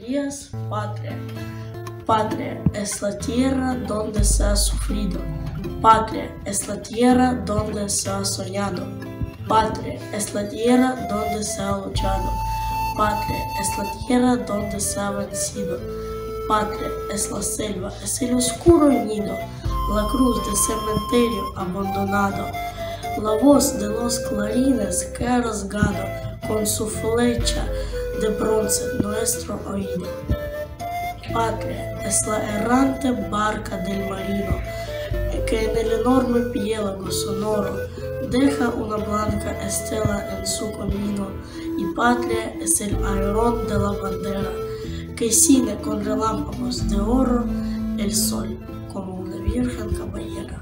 días, patria. Patria es la tierra donde se ha sufrido. Patria es la tierra donde se ha soñado. Patria es la tierra donde se ha luchado. Patria es la tierra donde se ha vencido. Patria es la selva, es el oscuro nido, la cruz de cementerio abandonado, la voz de los clarines que ha rasgado con su flecha de bronce nuestro oído. Patria es la errante barca del marino que en el enorme piélago sonoro deja una blanca estela en su camino, y patria es el airón de la bandera que ciñe con relámpagos de oro el sol como una virgen caballera.